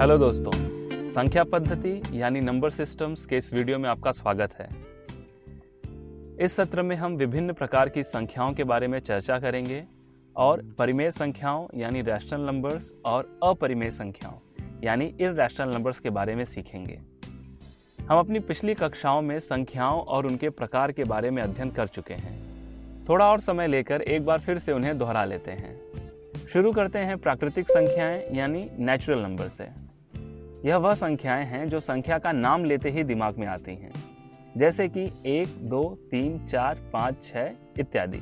Hello दोस्तों, संख्या पद्धति यानी नंबर सिस्टम्स के इस वीडियो में आपका स्वागत है। इस सत्र में हम विभिन्न प्रकार की संख्याओं के बारे में चर्चा करेंगे और परिमेय संख्याओं यानी रैशनल नंबर्स और अपरिमेय संख्याओं यानी इररैशनल नंबर्स के बारे में सीखेंगे। हम अपनी पिछली कक्षाओं में संख्याओं और उनके प्रकार के बारे में अध्ययन कर चुके हैं। थोड़ा और समय लेकर एक बार फिर से उन्हें दोहरा लेते हैं। शुरू करते हैं प्राकृतिक संख्याएं यानी नेचुरल नंबर से। यह वह संख्याएं हैं जो संख्या का नाम लेते ही दिमाग में आती हैं, जैसे कि 1, 2, 3, 4, 5, 6 इत्यादि।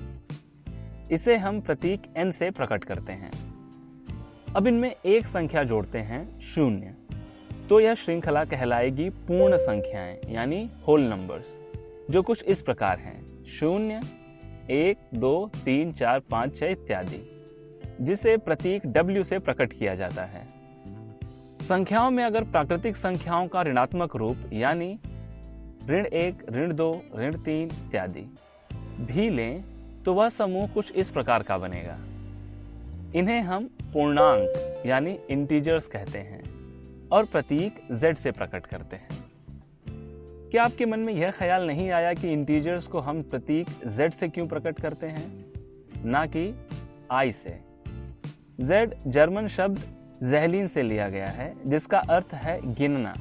इसे हम प्रतीक n से प्रकट करते हैं। अब इनमें एक संख्या जोड़ते हैं 0, तो यह श्रृंखला कहलाएगी पूर्ण संख्याएं यानी होल नंबर्स, जो कुछ इस प्रकार हैं 0, 1, 2, 3, 4, 5, 6 इत्यादि, जिसे प्रतीक W से प्रकट किया जाता है। संख्याओं में अगर प्राकृतिक संख्याओं का ऋणात्मक रूप यानी ऋण 1, ऋण 2, ऋण 3 इत्यादि भी लें तो वह समूह कुछ इस प्रकार का बनेगा। इन्हें हम पूर्णांक यानी इंटीजर्स कहते हैं और प्रतीक Z से प्रकट करते हैं। क्या आपके मन में यह ख्याल नहीं आया कि इंटीजर्स को हम प्रतीक Z से क्यों प्रकट करते हैं, ना कि I से? Z जर्मन शब्द ज़ेहलिन से लिया गया है, जिसका अर्थ है गिनना,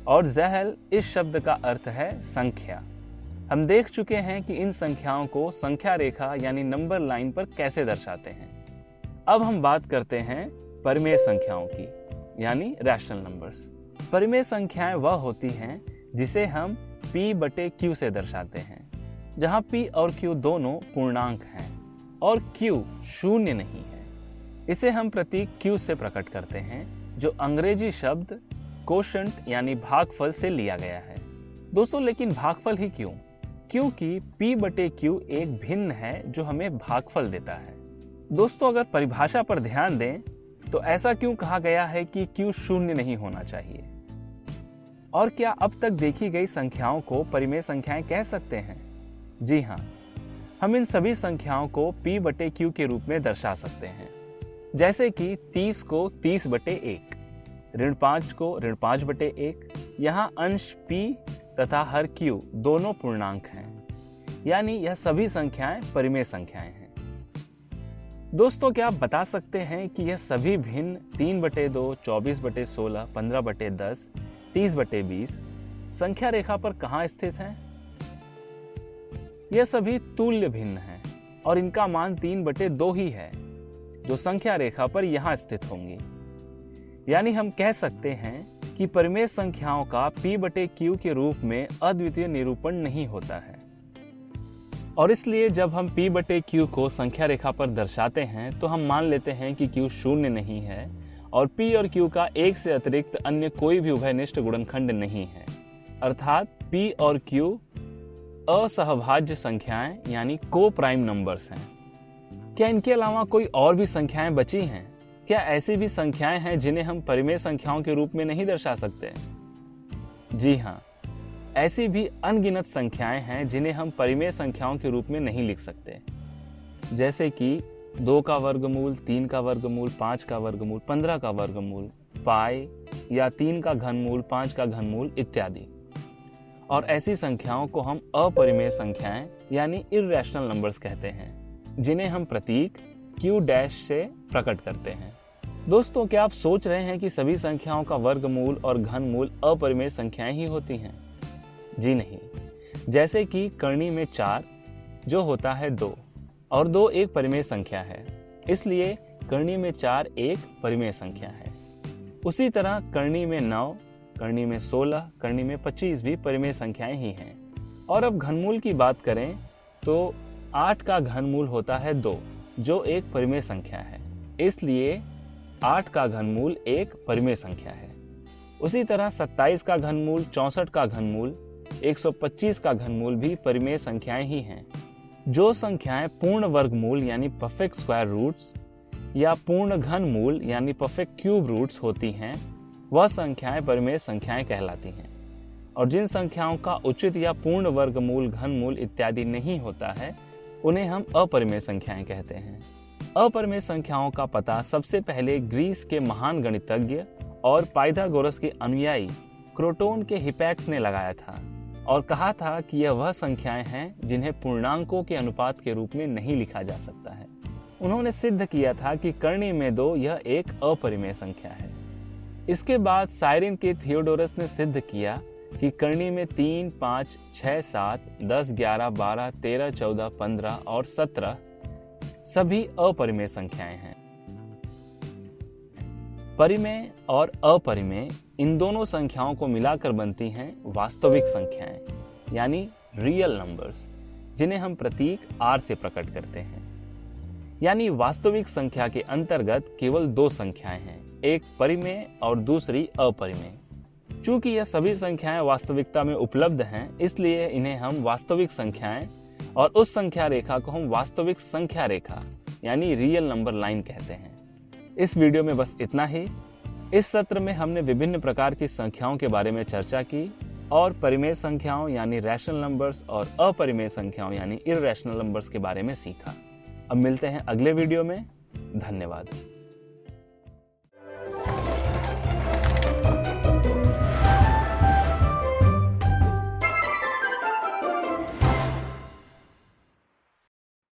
और ज़ेहल इस शब्द का अर्थ है संख्या। हम देख चुके हैं कि इन संख्याओं को संख्या रेखा यानी नंबर लाइन पर कैसे दर्शाते हैं। अब हम बात करते हैं परिमेय संख्याओं की यानी रैशनल नंबर्स। परिमेय संख्याएं वह होती हैं जिसे हम P/Q से दर्शाते हैं, जहां P और Q दोनों पूर्णांक हैं और Q शून्य नहीं है। इसे हम प्रतीक Q से प्रकट करते हैं, जो अंग्रेजी शब्द कोशंट यानी भागफल से लिया गया है। दोस्तों, लेकिन भागफल ही क्यों? क्योंकि P/Q एक भिन्न है जो हमें भागफल देता है। दोस्तों, अगर परिभाषा पर ध्यान दें तो ऐसा क्यों कहा गया है कि Q शून्य नहीं होना चाहिए? और क्या अब तक देखी गई संख्याओं को परिमेय संख्याएं कह सकते हैं? जी हाँ, हम इन सभी संख्याओं को P/Q के रूप में दर्शा सकते हैं, जैसे कि 30 को 30/1, ऋण 5 को ऋण 5/1। यहाँ अंश P तथा हर Q दोनों पूर्णांक हैं, यानी यह सभी संख्याएं परिमेय संख्याएं हैं। दोस्तों, क्या आप बता सकते हैं कि यह सभी भिन्न 3/2, 24/16, 15/10, 30/20 संख्या रेखा पर कहाँ स्थित हैं? यह सभी तुल्य भिन्न हैं और इनका मान 3/2 ही है, जो संख्या रेखा पर यहां स्थित होंगी। यानी हम कह सकते हैं कि परिमेय संख्याओं का P/Q के रूप में अद्वितीय निरूपण नहीं होता है, और इसलिए जब हम P/Q को संख्या रेखा पर दर्शाते हैं तो हम मान लेते हैं कि Q शून्य नहीं है और P और Q का एक से अतिरिक्त अन्य कोई भी उभयनिष्ठ गुणनखंड नहीं है। अर्थात P और Q असहभाज्य संख्याएं यानी को प्राइम नंबर्स हैं। क्या इनके अलावा कोई और भी संख्याएं बची हैं? क्या ऐसी भी संख्याएं हैं जिन्हें हम परिमेय संख्याओं के रूप में नहीं दर्शा सकते? जी हाँ, ऐसी भी अनगिनत संख्याएं हैं जिन्हें हम परिमेय संख्याओं के रूप में नहीं लिख सकते, जैसे कि 2 का वर्गमूल, 3 का वर्गमूल, 5 का वर्गमूल, 15 का वर्गमूल, पाई या 3 का घनमूल, 5 का घनमूल इत्यादि। और ऐसी संख्याओं को हम अपरिमेय संख्याएं यानी इररैशनल नंबर्स कहते हैं, जिन्हें हम प्रतीक Q' से प्रकट करते हैं। दोस्तों, क्या आप सोच रहे हैं कि सभी संख्याओं का वर्गमूल और घनमूल अपरिमेय संख्याएं ही होती हैं? जी नहीं। जैसे कि करनी में 4 जो होता है 2, और 2 एक परिमेय संख्या है, इसलिए करनी में 4 एक परिमेय संख्या है। उसी तरह करनी में 9, करनी में 16, करनी में 25 भी परिमेय संख्याएं ही हैं। और अब घनमूल की बात करें तो 8 का घनमूल होता है 2, जो एक परिमेय संख्या है, इसलिए 8 का घनमूल एक परिमेय संख्या है। उसी तरह 27 का घनमूल, 64 का घनमूल, 125 का घनमूल भी परिमेय संख्याएं ही हैं। जो संख्याएं पूर्ण वर्गमूल यानी परफेक्ट स्क्वायर रूट्स या पूर्ण घनमूल यानी परफेक्ट क्यूब रूट्स होती हैं, वह संख्याएं परिमेय संख्याएं कहलाती हैं। और जिन संख्याओं का उचित या पूर्ण वर्गमूल, घनमूल इत्यादि नहीं होता है, उन्हें हम अपरिमेय संख्याएं कहते हैं। अपरिमेय संख्याओं का पता सबसे पहले ग्रीस के महान गणितज्ञ और पाइथागोरस के अनुयायी क्रोटोन के हिपैक्स ने लगाया था और कहा था कि यह वह संख्याएं हैं जिन्हें पूर्णांकों के अनुपात के रूप में नहीं लिखा जा सकता है। उन्होंने सिद्ध किया था कि कर्णी में 2 यह एक अपरिमेय संख्या है। इसके बाद साइरिन के थियोडोरस ने सिद्ध किया कि कर्णी में 3, 5, 6, 7, 10, 11, 12, 13, 14, 15 और 17 सभी अपरिमेय संख्याएं हैं। परिमेय और अपरिमेय इन दोनों संख्याओं को मिलाकर बनती हैं वास्तविक संख्याएं, यानी रियल नंबर्स, जिन्हें हम प्रतीक R से प्रकट करते हैं। यानी वास्तविक संख्या के अंतर्गत केवल 2 संख्याएं हैं, एक परिमेय और दूसरी अपरिमेय। चूंकि यह सभी संख्याएं वास्तविकता में उपलब्ध हैं, इसलिए इन्हें हम वास्तविक संख्याएं और उस संख्या रेखा को हम वास्तविक संख्या रेखा यानी रियल नंबर लाइन कहते हैं। इस वीडियो में बस इतना ही। इस सत्र में हमने विभिन्न प्रकार की संख्याओं के बारे में चर्चा की और परिमेय संख्याओं यानी रैशनल नंबर्स और अपरिमेय संख्याओं यानी इररैशनल नंबर्स के बारे में सीखा। अब मिलते हैं अगले वीडियो में। धन्यवाद।